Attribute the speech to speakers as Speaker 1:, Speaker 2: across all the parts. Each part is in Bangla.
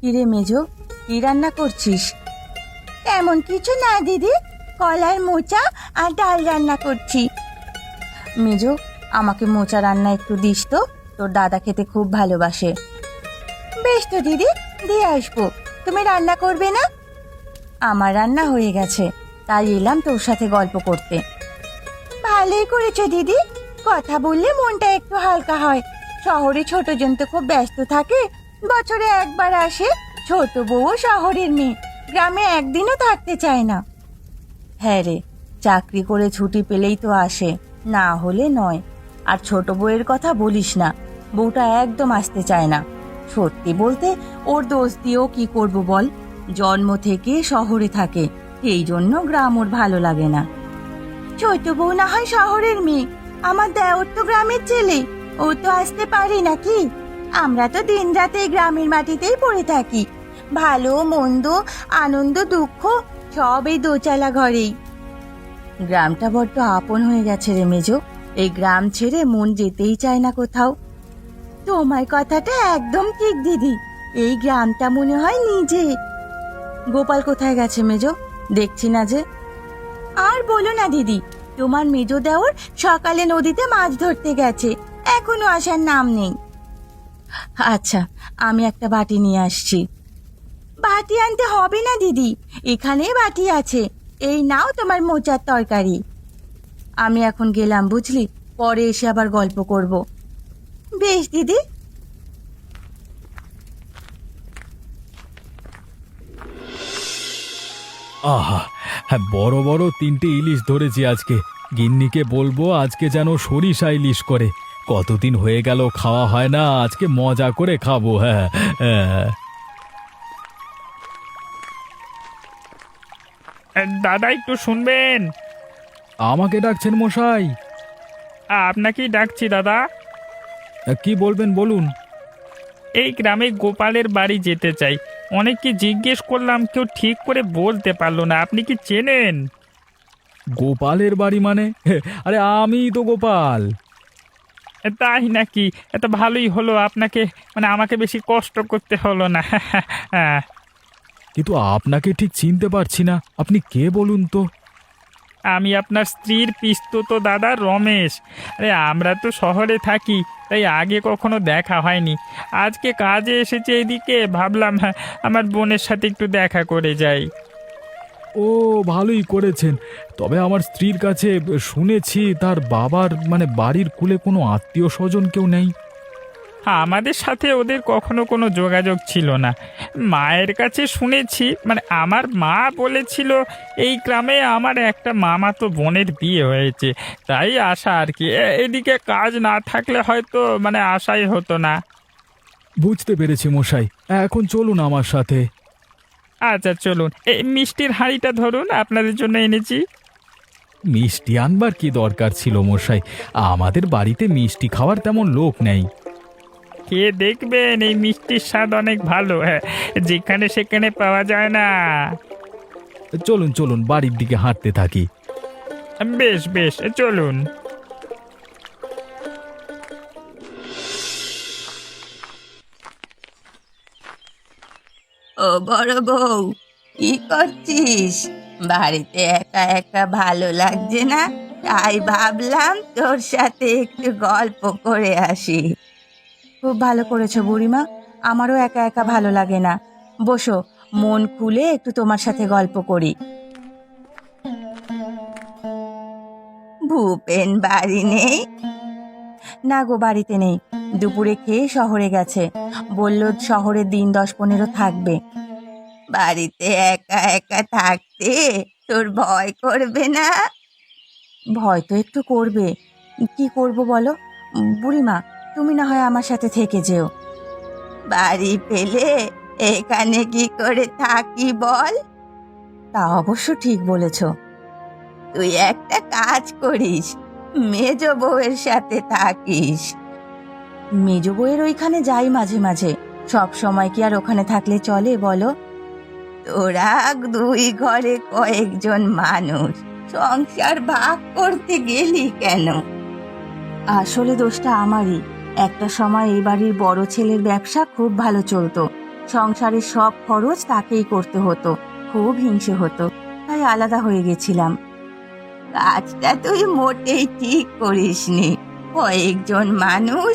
Speaker 1: কিরে মেজো, কি রান্না করছিস? তেমন কিছু না দিদি, কলার মোচা আর ডাল রান্না করছি। মেজো, আমাকে মোচা রান্না একটু দিস তো, তোর দাদা খেতে খুব ভালোবাসে। বেশ তো দিদি, দিয়ে আসবো। তুমি রান্না করবে না? আমার রান্না হয়ে গেছে, তাই এলাম তোর সাথে গল্প করতে। ভালোই করেছো দিদি, কথা বললে মনটা একটু হালকা হয়। শহরে ছোটজন তো খুব ব্যস্ত থাকে, বছরে একবার আসে। ছোট বউ শহরের মেয়ে, গ্রামে একদিনও থাকতে চায় না। হ্যাঁ রে, চাকরি করে ছুটি পেলেই তো আসে, না হলে নয়। আর ছোট বউয়ের কথা বলিস না, বউটা একদম আসতে চায় না। সত্যি বলতে ওর দোষ দিয়েও কি করব বল, জন্ম থেকে শহরে থাকে, এই জন্য গ্রাম ওর ভালো লাগে না। ছোট বউ না হয় শহরের মেয়ে, আমার দেওর তো গ্রামের ছেলে, ও তো আসতে পারে নাকি? আমরা তো দিন রাতে গ্রামের মাটিতেই পড়ে থাকি, ভালো মন্দ আনন্দ দুঃখ সব এই দোচালা ঘরেই। গ্রামটা বড্ড আপন হয়ে গেছে রে মেজো, এই গ্রাম ছেড়ে মন যেতেই চায় না কোথাও। তোমার কথাটা একদম ঠিক দিদি, এই গ্রামটা মনে হয় নিজে। গোপাল কোথায় গেছে মেজো, দেখছি না যে। আর বলো না দিদি, তোমার মেজো দেওর সকালে নদীতে মাছ ধরতে গেছে, এখনো আসার নাম নেই। আচ্ছা, আমি একটা বাটি নিয়ে আসছি। বাটি আনতে হবে না দিদি, এখানে বাটি আছে, এই নাও তোমার মোচার তরকারি। আমি এখন গেলাম বুঝলি, পরে এসে আবার গল্প করব। বেশ দিদি।
Speaker 2: আহা, হ্যাঁ, বড় বড় 3টে ইলিশ ধরেছি আজকে। গিন্নিকে বলবো আজকে যেন সরিষা ইলিশ করে। কতদিন হয়ে গেল খাওয়া হয় না, আজকে মজা করে খাবো। হ্যাঁ, হ্যাঁ।
Speaker 3: দাদা একটু শুনবেন।
Speaker 2: আমাকে ডাকছেন মশাই?
Speaker 3: আপনাকেই ডাকছি দাদা।
Speaker 2: কি বলবেন বলুন।
Speaker 3: এই গ্রামে গোপালের বাড়ি যেতে চাই, অনেককে জিজ্ঞেস করলাম, কেউ ঠিক করে বলতে পারলো না। আপনি কি চেনেন?
Speaker 2: গোপালের বাড়ি মানে? আরে আমি তো গোপাল।
Speaker 3: তাই নাকি? এত ভালোই হলো, আপনাকে মানে আমাকে বেশি কষ্ট করতে হলো না। হ্যাঁ,
Speaker 2: কিন্তু আপনাকে ঠিক চিনতে পারছি না, আপনি কে বলুন তো?
Speaker 3: আমি আপনার স্ত্রীর পিস্তুত দাদা রমেশ। আরে আমরা তো শহরে থাকি, তাই আগে কখনো দেখা হয়নি। আজকে কাজে এসেছে এদিকে, ভাবলাম হ্যাঁ আমার বোনের সাথে একটু দেখা করে যাই।
Speaker 2: ও, ভালোই করেছেন। তবে আমার স্ত্রীর কাছে শুনেছি তার বাবার মানে বাড়ির কুলে কোনো আত্মীয় স্বজন কেউ নেই।
Speaker 3: আমাদের সাথে ওদের কখনো কোনো যোগাযোগ ছিল না। মায়ের কাছে শুনেছি, মানে আমার মা বলেছিল এই গ্রামে আমার একটা মামাতো বোনের বিয়ে হয়েছে, তাই আসা আর কি। এদিকে কাজ না থাকলে হয়তো মানে আশাই হতো না।
Speaker 2: বুঝতে পেরেছি মশাই, এখন চলুন আমার সাথে।
Speaker 3: আচ্ছা চলুন, এই মিষ্টির হাঁড়িটা ধরুন, আপনাদের জন্য এনেছি।
Speaker 2: মিষ্টি আনবার কি দরকার ছিল মশাই, আমাদের বাড়িতে মিষ্টি খাওয়ার তেমন লোক নেই।
Speaker 3: খেয়ে দেখবেন, এই মিষ্টির স্বাদ অনেক ভালো, হ্যাঁ, যেখানে সেখানে পাওয়া যায় না।
Speaker 2: চলুন চলুন, বাড়ির দিকে হাঁটতে থাকি।
Speaker 3: বেশ বেশ, চলুন।
Speaker 1: ও বড় বউ, কি করছিস? বাড়িতে একা একা ভালো লাগছে না, তাই ভাবলাম তোর সাথে একটু গল্প করে আসি। খুব ভালো করেছো বুড়িমা, আমারও একা একা ভালো লাগে না। বসো, মন খুলে একটু তোমার সাথে গল্প করি। ভূপেন বাড়ি নেই? না গো, বাড়িতে নেই, দুপুরে খেয়ে শহরে গেছে, বলল শহরে দিন 10-15 থাকবে। বাড়িতে একা একা থাকতে তোর ভয় করবে না? ভয় তো একটু করবে, কি করব বলো। বুড়িমা, তুমি না হয় আমার সাথে থেকে যেও। বাড়ি পেলে এখানে কি করে থাকি বল? তা অবশ্য ঠিক বলেছ। তুই একটা কাজ করিস, মেজ বউয়ের সাথে থাকিস। মেজ বউয়ের ওইখানে যাই মাঝে মাঝে, সব সময় কি আর ওখানে থাকলে চলে বলো? তোরা 2 ঘরে কয়েকজন মানুষ, সংসার ভাগ করতে গেলি কেন? আসলে দোষটা আমারই। একটা সময় এই বাড়ির বড় ছেলের ব্যবসা খুব ভালো চলতো, সংসারের সব খরচ তাকেই করতে হতো। খুব হিংসে হতো, তাই আলাদা হয়ে গেছিলাম। কাজটা তুই মোটেই ঠিক করিসনি। কয়েকজন মানুষ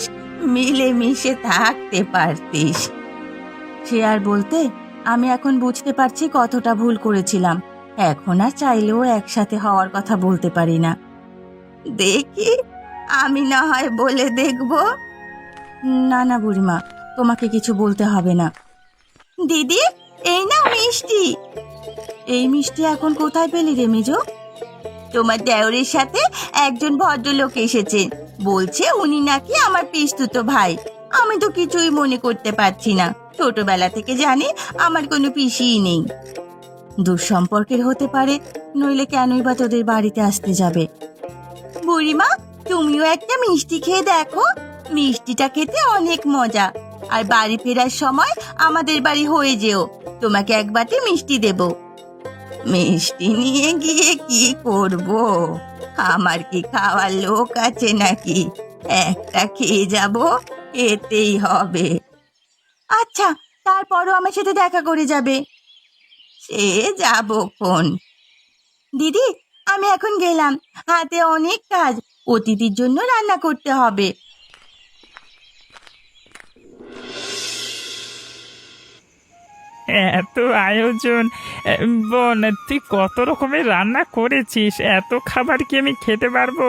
Speaker 1: মিলেমিশে থাকতে পারতিস। সে আর বলতে, আমি এখন বুঝতে পারছি কতটা ভুল করেছিলাম। এখন আর চাইলেও একসাথে হওয়ার কথা বলতে পারি না। দেখি, আমি না হয় বলে দেখব। না না বুড়িমা, তোমাকে কিছু বলতে হবে না। দিদি, এই না মিষ্টি। এই মিষ্টি এখন কোথায় পেলি রে মেজো? তোমার দেওরের সাথে একজন ভদ্রলোক এসেছেন, বলছে উনি নাকি আমার পিসতুতো ভাই। আমি তো কিছুই মনে করতে পারছি না। ছোটবেলা থেকে জানি আমার কোনো পিসিই নেই। দুঃসম্পর্কের হতে পারে, নইলে কেনই বা তোদের বাড়িতে আসতে যাবে। বুড়িমা, তুমিও একটা মিষ্টি খেয়ে দেখো। মিষ্টিটা খেতে অনেক মজা। আর বাড়ি ফেরার সময় আমাদের বাড়ি হয়ে যেও, তোমাকে এক বাটি মিষ্টি দেব। মিষ্টি নিয়ে গিয়ে কি করব? আমার কি খাওয়ার লোক আছে নাকি? একটা খেয়ে যাব, এতেই হবে। আচ্ছা, তারপরও আমার সাথে দেখা করে যাবে। সে যাবো কোন। দিদি, আমি এখন গেলাম, হাতে অনেক কাজ। অতিথির জন্য রান্না করতে হবে।
Speaker 3: এত আয়োজন! বোন, তুই কত রকমের রান্না করেছিস? এত খাবার কি আমি খেতে পারবো?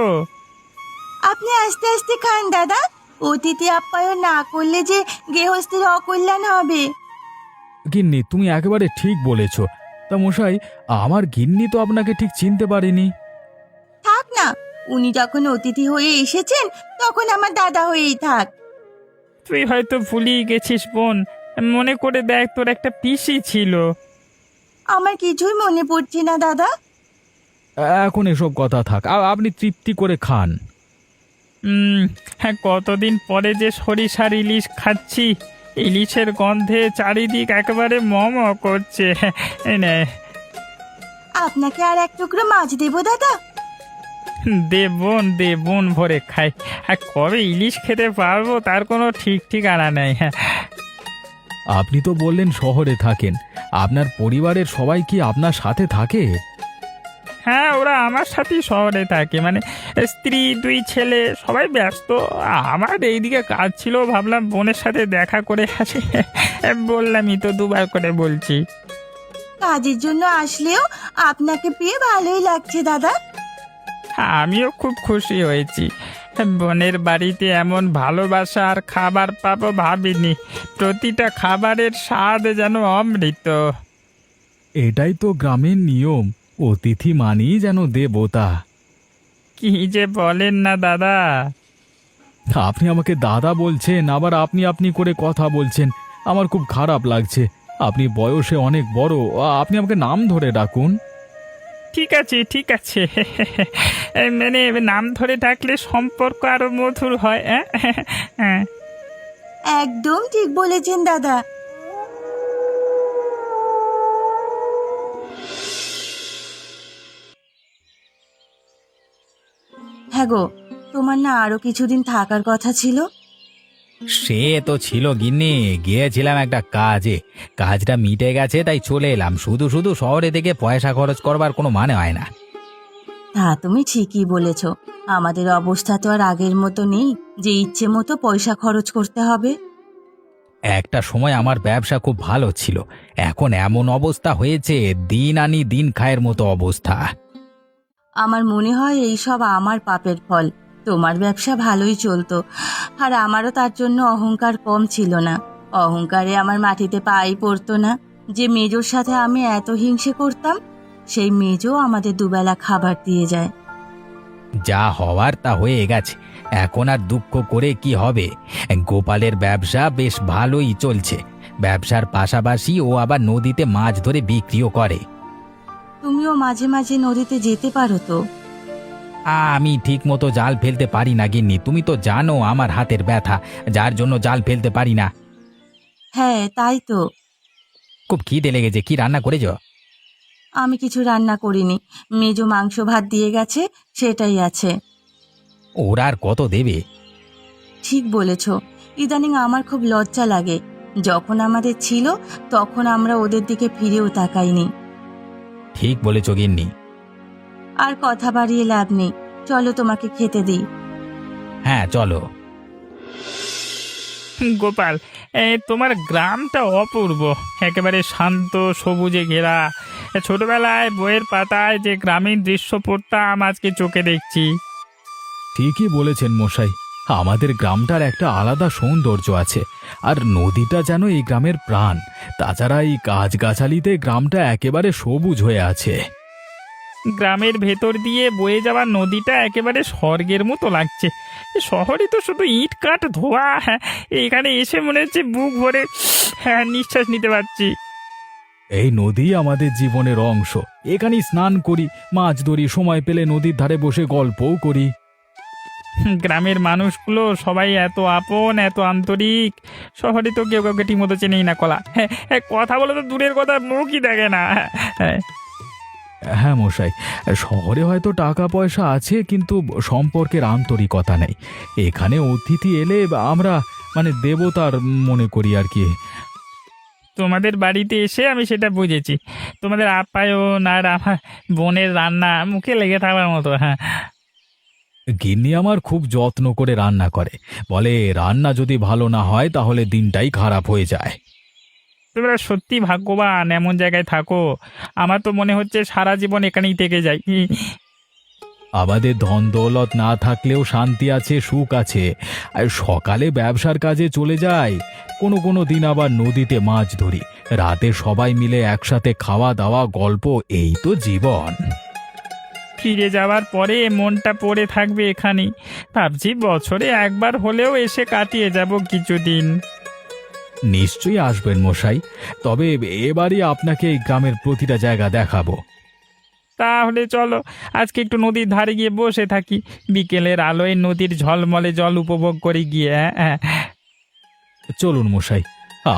Speaker 1: আপনি আস্তে আস্তে খান দাদা। অতিথি আপ্যায়ন না করলে যে গৃহস্থের অকল্যাণ হবে।
Speaker 2: গিন্নি, তুমি একেবারে ঠিক বলেছ। তা মশাই, আমার গিন্নি তো আপনাকে ঠিক চিনতে পারেনি।
Speaker 1: থাক না, উনি যখন অতিথি হয়ে এসেছেন তখন আমার দাদা হয়েই থাক।
Speaker 3: তুই হয়তো ভুলিয়ে গেছিস বোন। মনে করে দেখ, তোর একটা পিসি ছিল।
Speaker 1: আমার কিছুই মনে পড়ছে না দাদা।
Speaker 2: এখন এসব কথা থাক, আপনি তৃপ্তি করে খান।
Speaker 3: হ্যাঁ, কতদিন পরে যে সরিষার ইলিশ খাচ্ছি। ইলিশের গন্ধে চারিদিক একেবারে মম করছে। এই নে।
Speaker 1: আপনাকে আর এক টুকরো মাছ দেবো দাদা?
Speaker 3: দে বোন ভরে খাই। আর কবে ইলিশ খেতে পারবো তার কোনো ঠিক ঠিকানা নেই।
Speaker 2: আপনি তো বললেন শহরে থাকেন, আপনার পরিবারের সবাই কি আপনার সাথে থাকে?
Speaker 3: হ্যাঁ, ওরা আমার সাথেই শহরে থাকে। মানে স্ত্রী, 2 ছেলে, সবাই ব্যস্ত। আমার এইদিকে কাজ ছিল, ভাবলাম বোনের সাথে দেখা করে আসি। বললামই তো, 2বার করে বলছি।
Speaker 1: কাজের জন্য আসলেও আপনাকে পেয়ে ভালোই লাগছে দাদা।
Speaker 3: আমিও খুব খুশি হয়েছি। বোনের বাড়িতে এমন ভালোবাসা আর খাবার পাবো ভাবিনি। প্রতিটা খাবারের স্বাদ যেন অমৃত।
Speaker 2: এটাই তো গ্রামের নিয়ম, অতিথি মানেই যেন দেবতা।
Speaker 3: কি যে বলেন না দাদা!
Speaker 2: আপনি আমাকে দাদা বলছেন, আবার আপনি আপনি করে কথা বলছেন। আমার খুব খারাপ লাগছে। আপনি বয়সে অনেক বড়, আপনি আমাকে নাম ধরে ডাকুন।
Speaker 3: ঠিক আছে, ঠিক আছে। মানে নাম ধরে ডাকলে সম্পর্ক আরো মধুর হয়। হ্যাঁ।
Speaker 1: একদম ঠিক বলেছেন দাদা। হ্যাঁ গো, তোমার না আরো কিছুদিন থাকার কথা ছিল?
Speaker 4: সে তো ছিল গিন্নি, গিয়েছিলাম একটা কাজে। কাজটা মিটে গেছে তাই চলে এলাম। শুধু শুধু শহরে থেকে পয়সা খরচ করবার কোনো মানে হয় না।
Speaker 1: তা তুমি ঠিকই বলেছ। আমাদের অবস্থা তো আর আগের মতো নেই যে ইচ্ছে মতো পয়সা খরচ করতে হবে।
Speaker 4: একটা সময় আমার ব্যবসা খুব ভালো ছিল, এখন এমন অবস্থা হয়েছে, দিন আনি দিন খায়ের মতো অবস্থা।
Speaker 1: আমার মনে হয় এই সব আমার পাপের ফল। তোমার ব্যবসা ভালোই চলতো, আর আমারও তার জন্য অহংকার কম ছিল না। অহংকারে আমার মাটিতে পাই পড়তো না। যে মেজোর সাথে আমি এত হিংসে করতাম, সেই মেজো আমাদের দুবেলা খাবার দিয়ে যায়।
Speaker 4: যা হওয়ার তা হয়ে গেছে, এখন আর দুঃখ করে কি হবে। গোপালের ব্যবসা বেশ ভালোই চলছে। ব্যবসার পাশাপাশি ও আবার নদীতে মাছ ধরে বিক্রিও করে।
Speaker 1: তুমিও মাঝে মাঝে নদীতে যেতে পারো তো।
Speaker 4: আমি ঠিক মতো জাল ফেলতে পারি না গিন্নি, তুমি তো জানো আমার হাতের ব্যথা, যার জন্য জাল ফেলতে পারি না।
Speaker 1: হ্যাঁ, তাই তো।
Speaker 4: খুব খিদে লেগেছে, কি রান্না করেছ?
Speaker 1: আমি কিছু রান্না করিনি, মেজো মাংস ভাত দিয়ে গেছে, সেটাই আছে।
Speaker 4: ওরা আর কত দেবে?
Speaker 1: ঠিক বলেছ। ইদানিং আমার খুব লজ্জা লাগে। যখন আমাদের ছিল তখন আমরা ওদের দিকে ফিরেও তাকাইনি।
Speaker 4: ঠিক বলেছ গিন্নি।
Speaker 1: আর কথা বাড়িয়ে লাভ নেই, চলো তোমাকে খেতে দিই।
Speaker 4: হ্যাঁ চলো।
Speaker 3: গোপাল, তোমার গ্রামটা অপূর্ব, একেবারে শান্ত সবুজে ঘেরা। ছোটবেলায় বইয়ের পাতায় যে গ্রামীণ দৃশ্য পড়তাম আজকে চোখে দেখছি।
Speaker 2: ঠিকই বলেছেন মশাই, আমাদের গ্রামটার একটা আলাদা সৌন্দর্য আছে। আর নদীটা যেন এই গ্রামের প্রাণ। তাছাড়া এই গাছগাছালিতে গ্রামটা একেবারে সবুজ হয়ে আছে।
Speaker 3: গ্রামের ভেতর দিয়ে বয়ে যাওয়া নদীটা একেবারে স্বর্গের মতো লাগছে। শহরে তো শুধু ইট কাঠ ধোয়া, এখানে এসে মনে হচ্ছে বুক ভরে নিঃশ্বাস নিতে পারছি।
Speaker 2: এই নদী আমাদের জীবনের অংশ। এখানেই স্নান করি, মাছ ধরি, সময় পেলে নদীর ধারে বসে গল্পও করি।
Speaker 3: গ্রামের মানুষগুলো সবাই এত আপন, এত আন্তরিক। শহরে তো কেউ কাউকে ঠিকমতো চেনেই না কলা। কথা বলে তো দূরের কথা, মুখই দেখে না।
Speaker 2: হ্যাঁ মশাই, শহরে হয়তো টাকা পয়সা আছে কিন্তু সম্পর্কের আন্তরিকতা নেই। এখানে অতিথি এলে আমরা দেবতার মনে করি আর কি।
Speaker 3: তোমাদের বাড়িতে এসে আমি সেটা বুঝেছি। তোমাদের আপ্যায়ন আর আমার বোনের রান্না মুখে লেগে থাকার মতো। হ্যাঁ,
Speaker 2: গিন্নি আমার খুব যত্ন করে রান্না করে, বলে রান্না যদি ভালো না হয় তাহলে দিনটাই খারাপ হয়ে যায়।
Speaker 3: তোমরা সত্যি ভাগ্যবান, এমন জায়গায় থাকো। আমার তো মনে হচ্ছে সারা জীবন এখানেই থেকে যাই।
Speaker 2: আমাদের ধন দৌলত না থাকলেও শান্তি আছে, সুখ আছে। আর সকালে ব্যবসার কাজে চলে যাই, কোনো কোনো দিন আবার নদীতে মাছ ধরি, রাতে সবাই মিলে একসাথে খাওয়া দাওয়া, গল্প, এই তো জীবন।
Speaker 3: ফিরে যাওয়ার পরে মনটা পড়ে থাকবে এখানেই। ভাবছি বছরে একবার হলেও এসে কাটিয়ে যাব কিছুদিন।
Speaker 2: নিশ্চয়ই আসবেন মশাই, তবে এবারই আপনাকে এই গ্রামের প্রতিটা জায়গা দেখাবো।
Speaker 3: তাহলে চলো আজকে একটু নদীর ধারে গিয়ে বসে থাকি, বিকেলের আলোয় নদীর ঝলমলে জল উপভোগ করে গিয়ে। হ্যাঁ,
Speaker 2: চলুন মশাই,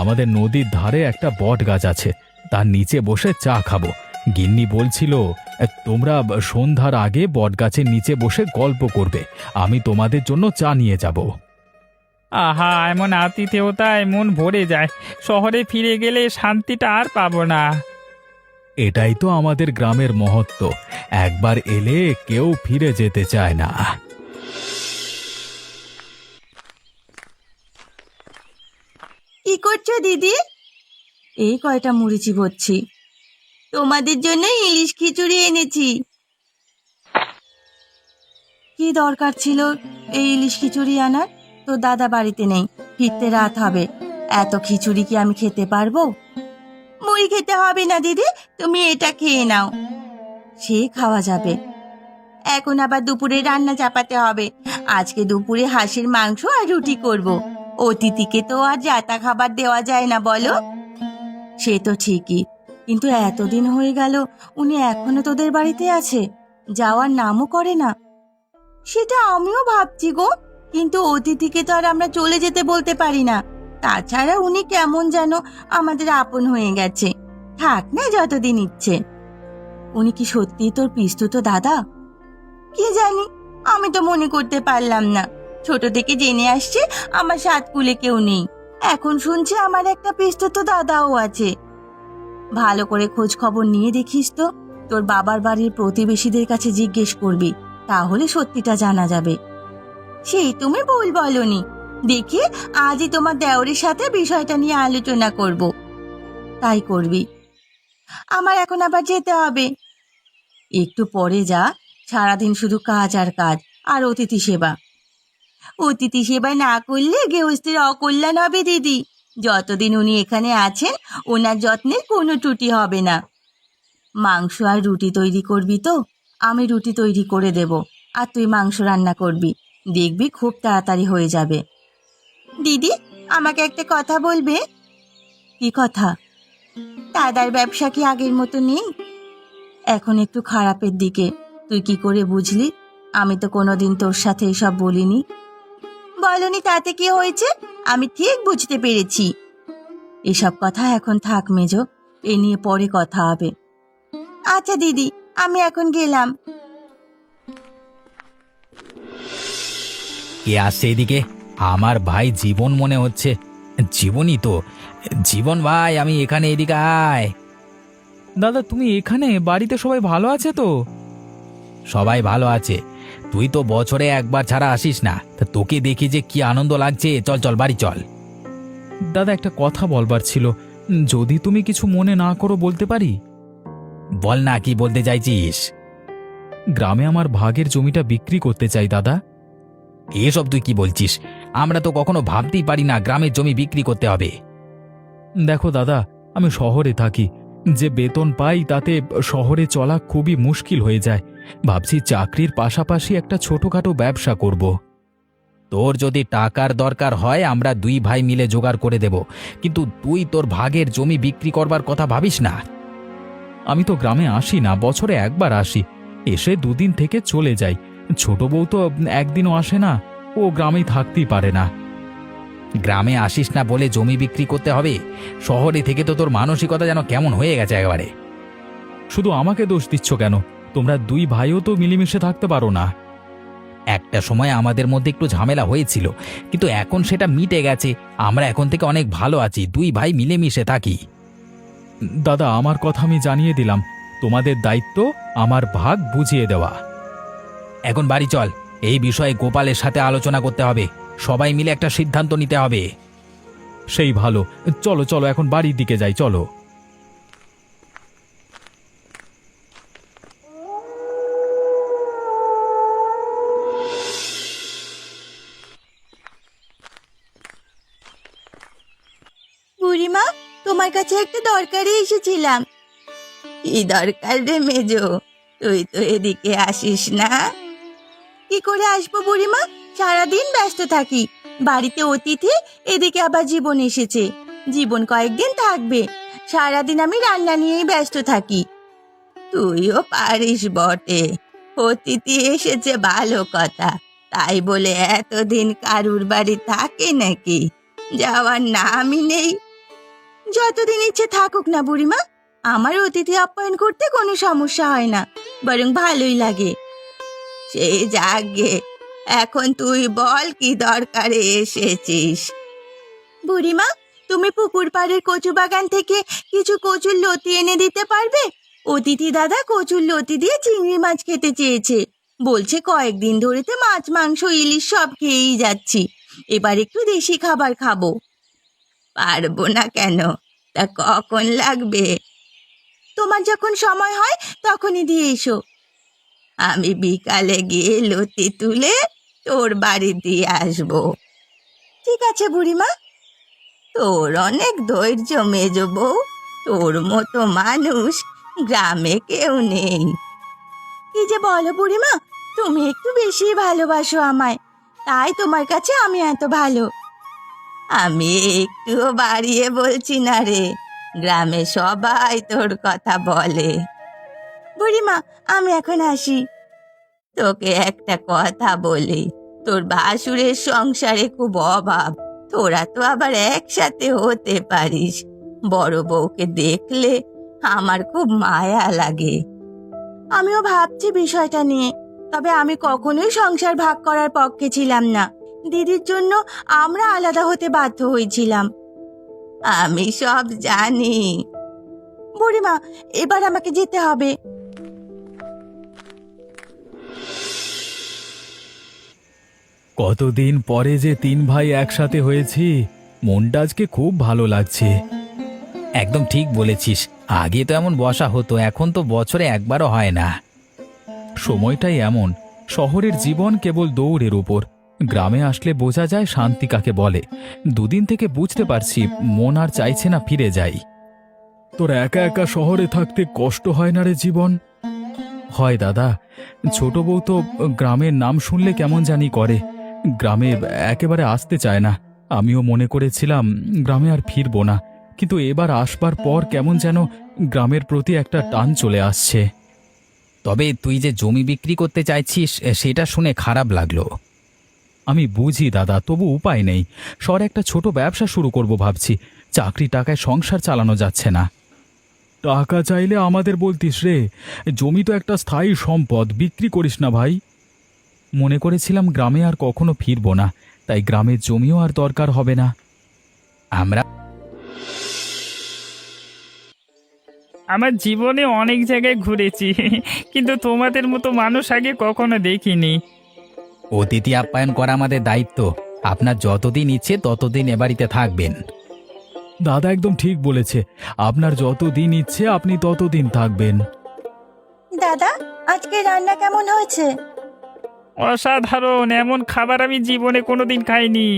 Speaker 2: আমাদের নদীর ধারে একটা বট গাছ আছে, তার নিচে বসে চা খাবো। গিন্নি বলছিল তোমরা সন্ধ্যার আগে বট গাছের নিচে বসে গল্প করবে, আমি তোমাদের জন্য চা নিয়ে যাব।
Speaker 3: আহা, এমন আতিথেয়তায় মন ভরে যায়। শহরে ফিরে গেলে শান্তিটা আর পাবো না।
Speaker 2: এটাই তো আমাদের গ্রামের মহত্ব, একবার এলে কেউ ফিরে যেতে চায় না।
Speaker 1: কি করছো দিদি? এই কয়টা মুড়ি চিবোচ্ছি। তোমাদের জন্য ইলিশ খিচুড়ি এনেছি। কি দরকার ছিল এই ইলিশ খিচুড়ি আনার? তো দাদা বাড়িতে নেই, ফিরতে রাত হবে। এত খিচুড়ি কি আমি খেতে পারবো? মুড়ি খেতে হবে না দিদি, তুমি এটা খেয়ে নাও। সে খাওয়া যাবে। এখন আবার দুপুরে রান্না চাপাতে হবে। আজকে দুপুরে হাঁসের মাংস আর রুটি করব। অতিথিকে তো আর জাতা খাবার দেওয়া যায় না বলো। সে তো ঠিকই, কিন্তু এতদিন হয়ে গেল উনি এখনো তোদের বাড়িতে আছে, যাওয়ার নামও করে না। সেটা আমিও ভাবছি গো, কিন্তু অতিথিকে তো আর আমরা চলে যেতে বলতে পারি না। তাছাড়া উনি কেমন যেন আমাদের আপন হয়ে গেছে। থাক না যতদিন ইচ্ছে। উনি কি সত্যি তোর পিস্তুত দাদা? কি জানি, আমি তো মনে করতে পারলাম না। ছোট থেকে জেনে আসছে আমার সাত কুলে কেউ নেই, এখন শুনছি আমার একটা পিস্তুত দাদাও আছে। ভালো করে খোঁজ খবর নিয়ে দেখিস তো, তোর বাবার বাড়ির প্রতিবেশীদের কাছে জিজ্ঞেস করবি, তাহলে সত্যিটা জানা যাবে। সেই তুমি ভুল বলনি। দেখি আজই তোমার দেওরের সাথে বিষয়টা নিয়ে আলোচনা করব। তাই করবি। আমার এখন আবার যেতে হবে। একটু পরে যা, সারাদিন শুধু কাজ আর কাজ আর অতিথি সেবা। অতিথি সেবা না করলে গৃহস্থের অকল্যাণ হবে দিদি। যতদিন উনি এখানে আছেন ওনার যত্নের কোনো ত্রুটি হবে না। মাংস আর রুটি তৈরি করবি তো? আমি রুটি তৈরি করে দেব, আর তুই মাংস রান্না করবি। দেখবি খুব তাড়াতাড়ি হয়ে যাবে। দিদি, আমাকে একটা কথা বলবে? কি কথা? দাদার ব্যবসা কি আগের মতো নেই? এখন একটু খারাপের দিকে। তুই কি করে বুঝলি? আমি তো কোনোদিন তোর সাথে এসব বলিনি। বলনি তাতে কি হয়েছে? আমি ঠিক বুঝতে পেরেছি। এসব কথা এখন থাক মেজো, এ নিয়ে পরে কথা হবে। আচ্ছা দিদি, আমি এখন গেলাম।
Speaker 4: কে আসছে এদিকে? আমার ভাই জীবন মনে হচ্ছে। জীবনই তো। জীবন ভাই, আমি এখানে, এদিকে আয়।
Speaker 2: দাদা তুমি এখানে? বাড়িতে সবাই ভালো আছে তো?
Speaker 4: সবাই ভালো আছে। তুই তো বছরে একবার ছাড়া আসিস না, তা তোকে দেখি যে কি আনন্দ লাগছে। চল চল, বাড়ি চল।
Speaker 2: দাদা একটা কথা বলবার ছিল, যদি তুমি কিছু মনে না করো বলতে পারি?
Speaker 4: বল না, কি বলতে চাইছিস?
Speaker 2: গ্রামে আমার ভাগের জমিটা বিক্রি করতে চাই দাদা।
Speaker 4: এসব তুই কি বলছিস? আমরা তো কখনো ভাবতেই পারি না গ্রামের জমি বিক্রি করতে হবে।
Speaker 2: দেখো দাদা, আমি শহরে থাকি, যে বেতন পাই তাতে শহরে চলা খুবই মুশকিল হয়ে যায়। ভাবছি চাকরির পাশাপাশি একটা ছোটখাটো ব্যবসা করব।
Speaker 4: তোর যদি টাকার দরকার হয় আমরা দুই ভাই মিলে জোগাড় করে দেব, কিন্তু তুই তোর ভাগের জমি বিক্রি করবার কথা ভাবিস না।
Speaker 2: আমি তো গ্রামে আসি না, বছরে একবার আসি, এসে দুদিন থেকে চলে যাই। ছোট বউ তো একদিনও আসে না, ও গ্রামেই থাকতেই পারে না।
Speaker 4: গ্রামে আসিস না বলে জমি বিক্রি করতে হবে? শহরে থেকে তো তোর মানসিকতা যেন কেমন হয়ে গেছে একেবারে।
Speaker 2: শুধু আমাকে দোষ দিচ্ছ কেন? তোমরা দুই ভাইও তো মিলেমিশে থাকতে পারো না?
Speaker 4: একটা সময় আমাদের মধ্যে একটু ঝামেলা হয়েছিল, কিন্তু এখন সেটা মিটে গেছে। আমরা এখন থেকে অনেক ভালো আছি, দুই ভাই মিলেমিশে থাকি।
Speaker 2: দাদা আমার কথা আমি জানিয়ে দিলাম, তোমাদের দায়িত্ব আমার ভাগ বুঝিয়ে দেওয়া।
Speaker 4: এখন বাড়ি চল, এই বিষয়ে গোপালের সাথে আলোচনা করতে হবে। সবাই মিলে একটা সিদ্ধান্ত নিতে হবে।
Speaker 2: সেই ভালো, চলো চলো এখন বাড়ির দিকে যাই, চলো।
Speaker 1: বুড়িমা, তোমার কাছে একটা দরকারে এসেছিলাম। কি দরকার রে মেজো? তুই তো এদিকে আসিস না। কি করে আসবো বুড়িমা, সারাদিন ব্যস্ত থাকি। বাড়িতে অতিথি, এদিকে আবার জীবন এসেছে। জীবন কয়েকদিন থাকবে, সারাদিন আমি রান্না নিয়েই ব্যস্ত থাকি। তুইও পারিস বটে, অতিথি এসেছে ভালো কথা, তাই বলে এতদিন কারুর বাড়ি থাকে নাকি? যাওয়ার নামই নেই। যতদিন ইচ্ছে থাকুক না বুড়িমা, আমার অতিথি আপ্যায়ন করতে কোনো সমস্যা হয় না, বরং ভালোই লাগে। সে যাগে, এখন তুই বল কি দরকারে এসেছিস? বুড়িমা, তুমি পুকুর পাড়ের কচু বাগান থেকে কিছু কচুর লতি এনে দিতে পারবে? অতিথি দাদা কচুর লতি দিয়ে চিংড়ি মাছ খেতে চেয়েছে। বলছে কয়েকদিন ধরেতে মাছ মাংস ইলিশ সব খেয়েই যাচ্ছি, এবার একটু দেশি খাবার খাবো। পারবো না কেন? তা কখন লাগবে? তোমার যখন সময় হয় তখনই দিয়ে এসো। আমি বিকালে গিয়ে লতি তুলে তোর বাড়ি দিয়ে আসবো। ঠিক আছে বুড়িমা। তোর অনেক ধৈর্য মেজো বউ, তোর মতো মানুষ গ্রামে কেউ নেই। কি যে বলো বুড়িমা, তুমি একটু বেশি ভালোবাসো আমায়, তাই তোমার কাছে আমি এত ভালো। আমি একটুও বাড়িয়ে বলছি না রে, গ্রামে সবাই তোর কথা বলে। বুড়িমা, আমি এখন আসি। তোকে একটা কথা বলি, তোর ভাসুরের সংসারে খুব অভাব, তোরা তো আবার একসাথে হতে পারিস। বড় বউকে দেখলে আমার খুব মায়া লাগে। আমিও ভাবছি বিষয়টা নিয়ে, তবে আমি কখনোই সংসার ভাগ করার পক্ষে ছিলাম না। দিদির জন্য আমরা আলাদা হতে বাধ্য হয়েছিলাম। আমি সব জানি। বুড়িমা, এবার আমাকে যেতে হবে।
Speaker 2: কতদিন পরে যে তিন ভাই একসাথে হয়েছি, মনটা আজকে খুব ভালো লাগছে।
Speaker 4: একদম ঠিক বলেছিস, আগে তো এমন বসা হতো, এখন তো বছরে একবারও হয় না।
Speaker 2: সময়টাই এমন, শহরের জীবন কেবল দৌড়ের উপর। গ্রামে আসলে বোঝা যায় শান্তি কাকে বলে। দুদিন থেকে বুঝতে পারছি মন আর চাইছে না ফিরে যাই। তোর একা একা শহরে থাকতে কষ্ট হয় না রে জীবন? হয় দাদা, ছোট বউ তো গ্রামের নাম শুনলে কেমন জানি করে, গ্রামে একেবারে আসতে চায় না। আমিও মনে করেছিলাম গ্রামে আর ফিরবো না, কিন্তু এবার আসবার পর কেমন যেন গ্রামের প্রতি একটা টান চলে আসছে।
Speaker 4: তবে তুই যে জমি বিক্রি করতে চাইছিস সেটা শুনে খারাপ লাগলো।
Speaker 2: আমি বুঝি দাদা, তবু উপায় নেই। শহরে একটা ছোট ব্যবসা শুরু করব ভাবছি, চাকরি টাকায় সংসার চালানো যাচ্ছে না। টাকা চাইলে আমাদের বলতিস রে, জমি তো একটা স্থায়ী সম্পদ, বিক্রি করিস না ভাই। মনে করেছিলাম গ্রামে আর কখনো ফিরবো না, তাই গ্রামের জমিও আর দরকার হবে না।
Speaker 4: আমরা
Speaker 3: আমার জীবনে অনেক জায়গায় ঘুরেছি কিন্তু তোমাদের মতো মানুষ আগে কখনো দেখিনি।
Speaker 4: অতিথি আপ্যায়ন করা আমাদের দায়িত্ব। আপনার যতদিন ইচ্ছে ততদিন এ বাড়িতে থাকবেন।
Speaker 2: দাদা একদম ঠিক বলেছে, আপনার যত দিন ইচ্ছে আপনি ততদিন থাকবেন।
Speaker 1: দাদা, আজকে রান্না কেমন হয়েছে?
Speaker 3: অসাধারণ, এমন খাবার আমি জীবনে কোনোদিন খাইনি।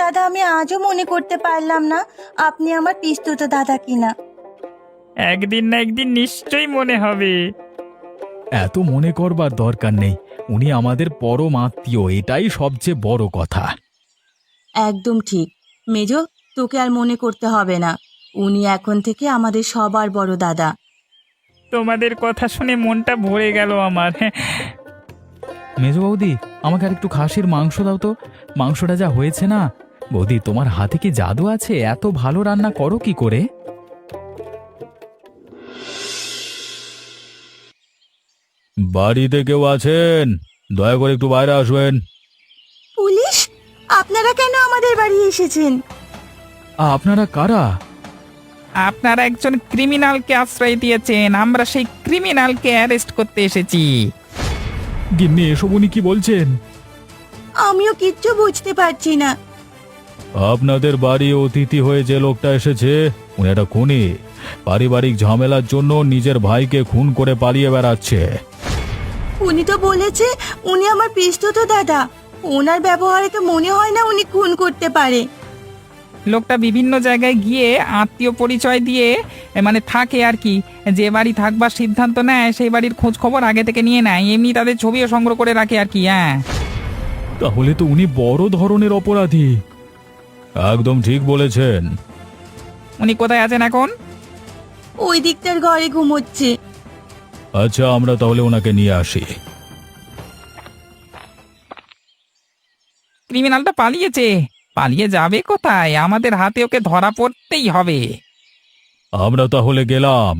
Speaker 1: দাদা, আমি আজও মনে করতে পারলাম না আপনি আমার পিস্তুত দাদা কিনা।
Speaker 3: একদিন না একদিন নিশ্চয়ই মনে হবে।
Speaker 2: এত মনে করবার দরকার নেই, উনি আমাদের পরম আত্মীয়, এটাই সবচেয়ে বড় কথা।
Speaker 1: একদম ঠিক মেজো, তোকে আর মনে করতে হবে না, উনি এখন থেকে আমাদের সবার বড় দাদা।
Speaker 3: তোমাদের কথা শুনে মনটা ভরে গেল আমার।
Speaker 2: মেজো বৌদি, আমাকে আর একটু খাসির মাংস দাও তো। মাংসটা যা হয়েছে না, বৌদি তোমার হাতে কি জাদু আছে? এত ভালো রান্না করো কি করে? বাড়িতে কেউ আছেন? দয়া করে একটু বাইরে আসবেন।
Speaker 1: পুলিশ? আপনারা কেন আমাদের বাড়ি এসেছেন?
Speaker 2: আপনারা কারা?
Speaker 3: আপনারা একজন ক্রিমিনালকে আশ্রয় দিয়েছেন, আমরা সেই ক্রিমিনালকে অ্যারেস্ট করতে এসেছি।
Speaker 2: গিন্নি, এসব উনি কি বলছেন?
Speaker 1: আমিও কিচ্ছু বুঝতে পারছি না।
Speaker 2: আপনাদের বাড়ি অতিথি হয়ে যে লোকটা এসেছে, উনি একটা খুনি। পারিবারিক ঝামেলার জন্য নিজের ভাইকে খুন করে পালিয়ে বেড়াচ্ছে।
Speaker 1: উনি তো বলেছে উনি আমার পিস্তুত দাদা, ওনার ব্যবহারে তো মনে হয় না উনি খুন করতে পারে।
Speaker 3: লোকটা বিভিন্ন জায়গায় গিয়ে আত্মীয় পরিচয় দিয়ে মানে থাকে আর কি, যে বাড়ি থাকবার সিদ্ধান্ত নেয় সেই বাড়ির খোঁজ খবর আগে থেকে নিয়ে নেয়, এমনি তাদের ছবিও সংগ্রহ করে রাখে আর কি। হ্যাঁ,
Speaker 2: তাহলে তো উনি বড় ধরনের অপরাধী। একদম ঠিক বলেছেন।
Speaker 3: উনি কোথায় আছেন এখন?
Speaker 1: ওই দিকটার ঘরে ঘুমোচ্ছে।
Speaker 2: আচ্ছা, আমরা তাহলে ওনাকে নিয়ে আসি।
Speaker 3: ক্রিমিনালটা পালিয়েছে। পালিয়ে যাবে কোথায়? আমাদের হাতে ওকে ধরা পড়তেই হবে।
Speaker 2: আমরা তাহলে গেলাম।